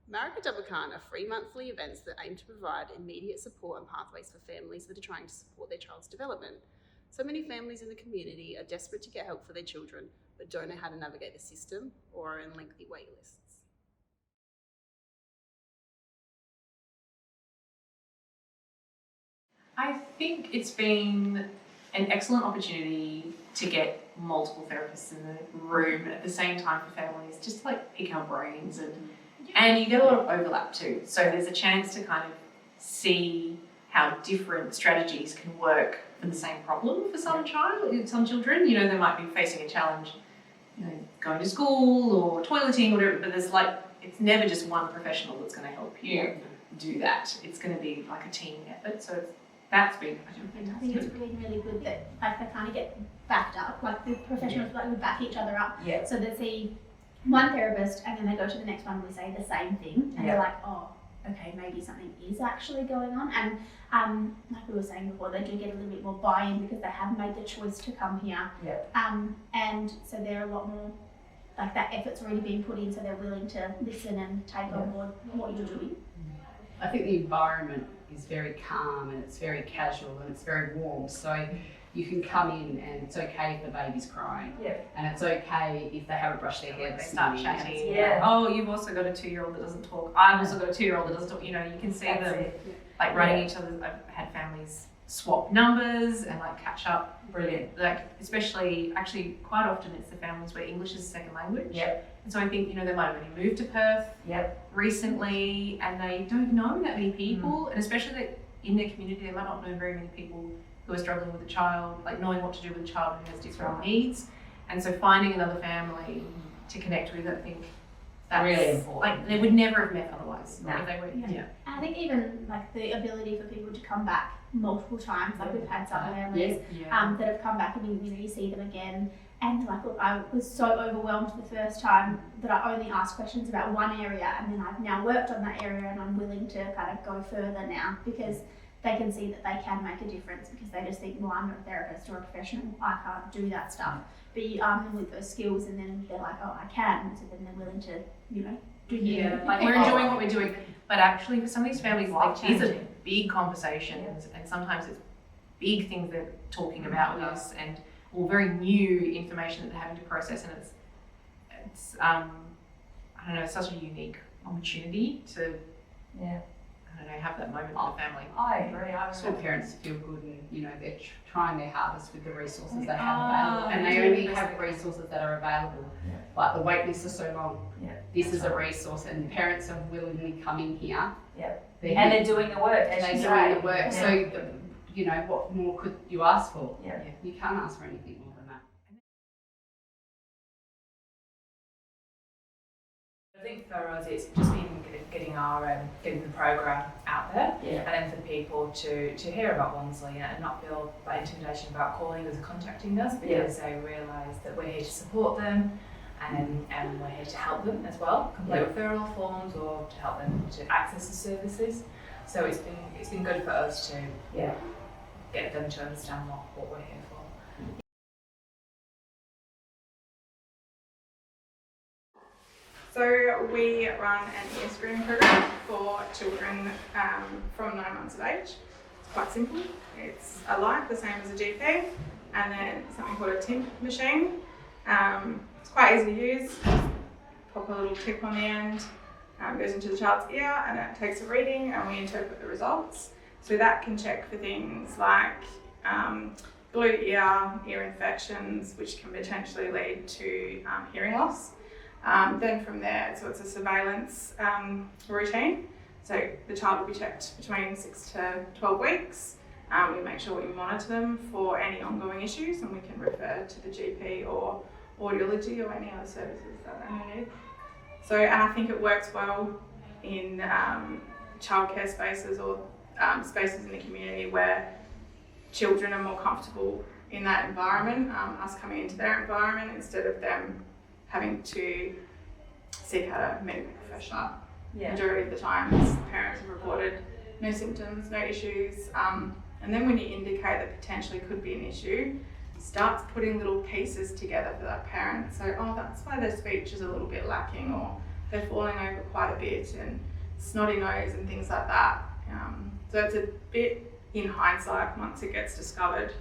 Maaraka Dabakarn are free monthly events that aim to provide immediate support and pathways for families that are trying to support their child's development. So many families in the community are desperate to get help for their children, but don't know how to navigate the system or are in lengthy wait lists. I think it's been an excellent opportunity to get multiple therapists in the room at the same time for families, just to like pick our brains and you get a lot of overlap too. So there's a chance to kind of see how different strategies can work for the same problem for some children. You know, they might be facing a challenge, you know, going to school or toileting or whatever, but there's like, it's never just one professional that's going to help you do that. It's going to be like a team effort. So that's been fantastic. I think it's really good that like they kind of get backed up, like the professionals like we back each other up. Yeah. So they see one therapist and then they go to the next one and we say the same thing and they're like, oh, okay, maybe something is actually going on. And like we were saying before, they do get a little bit more buy-in because they have made the choice to come here. Yeah. And so they're a lot more, like that effort's already been put in, so they're willing to listen and take on board what you're doing. I think the environment is very calm and it's very casual and it's very warm. So you can come in and it's okay if the baby's crying. Yeah. And it's okay if they haven't brushed their hair They this start morning. chatting. Yeah. Oh, you've also got a 2-year-old that doesn't talk. I've also got a 2-year-old that doesn't talk. You know, you can see That's them it. like writing each other. I've had families swap numbers and like catch up. Brilliant. Like especially, actually quite often it's the families where English is a second language. Yep. And so I think, you know, they might have only moved to Perth Yep. recently and they don't know that many people. And especially that in their community, they might not know very many people who are struggling with a child, like knowing what to do with a child who has different needs. And so finding another family to connect with, I think that's really important. Like they would never have met otherwise. No. If they were, And I think even like the ability for people to come back multiple times, like we've had some families that have come back and you know you see them again and like look, I was so overwhelmed the first time that I only asked questions about one area and then I've now worked on that area and I'm willing to kind of go further now because they can see that they can make a difference because they just think, well, I'm not a therapist or a professional, I can't do that stuff. But you arm them with those skills and then they're like, oh, I can. So then they're willing to, you know, do like we're enjoying what we're doing. But actually for some of these families, like these are big conversations and sometimes it's big things they're talking about with us and all very new information that they're having to process and it's I don't know, it's such a unique opportunity to I don't know, have that moment with the family. I agree. I So parents feel good and you know they're trying their hardest with the resources they have available, and they only have resources that are available. Like the wait lists are so long. This is a resource, and parents are willingly coming here. And they're doing the work. And they're doing the work. So you know what more could you ask for? Yeah. You can't ask for anything more than that. I think for us it's just been getting the program out there and then for people to hear about WANSLEA and not feel that intimidation about calling us and contacting us because they realise that we're here to support them and we're here to help them as well, complete referral forms or to help them to access the services. So it's been good for us to get them to understand what we're here for. So we run an ear screening program for children from 9 months of age. It's quite simple. It's a light, the same as a GP, and then something called a TIMP machine. It's quite easy to use. Pop a little tip on the end, goes into the child's ear, and it takes a reading, and we interpret the results. So that can check for things like glue ear infections, which can potentially lead to hearing loss. Then from there, so it's a surveillance routine. So the child will be checked between 6 to 12 weeks. We make sure we monitor them for any ongoing issues and we can refer to the GP or audiology or any other services that they may need. So, and I think it works well in childcare spaces or spaces in the community where children are more comfortable in that environment, us coming into their environment instead of them having to seek out a medical professional. Majority of the time, parents have reported no symptoms, no issues, and then when you indicate that potentially could be an issue, starts putting little pieces together for that parent. So, oh, that's why their speech is a little bit lacking, or they're falling over quite a bit and snotty nose and things like that. So it's a bit in hindsight once it gets discovered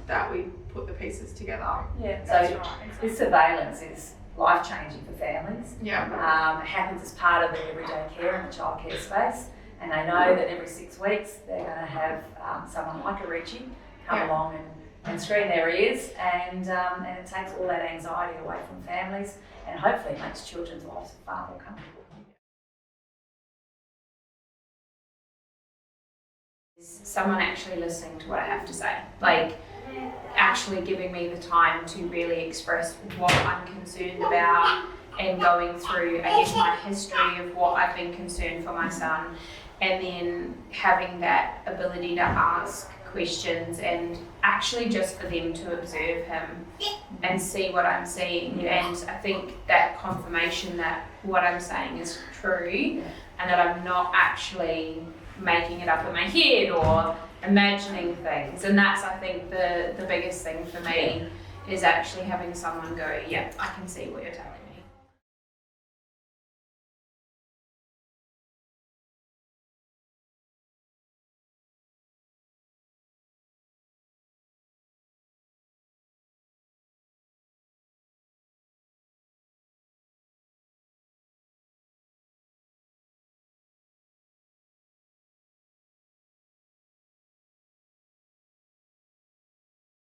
that we put the pieces together. Yeah. That's So right. this surveillance is life-changing for families. Yeah. It happens as part of their everyday care in the childcare space, and they know that every 6 weeks they're going to have someone like a Richie come along and screen their ears, and it takes all that anxiety away from families, and hopefully makes children's lives far more comfortable. Someone actually listening to what I have to say, like actually giving me the time to really express what I'm concerned about, and going through, I guess, my history of what I've been concerned for my son, and then having that ability to ask questions and actually just for them to observe him and see what I'm seeing. And I think that confirmation that what I'm saying is true and that I'm not actually making it up in my head or imagining things. And that's, I think, the biggest thing for me is actually having someone go, yeah, I can see what you're telling me.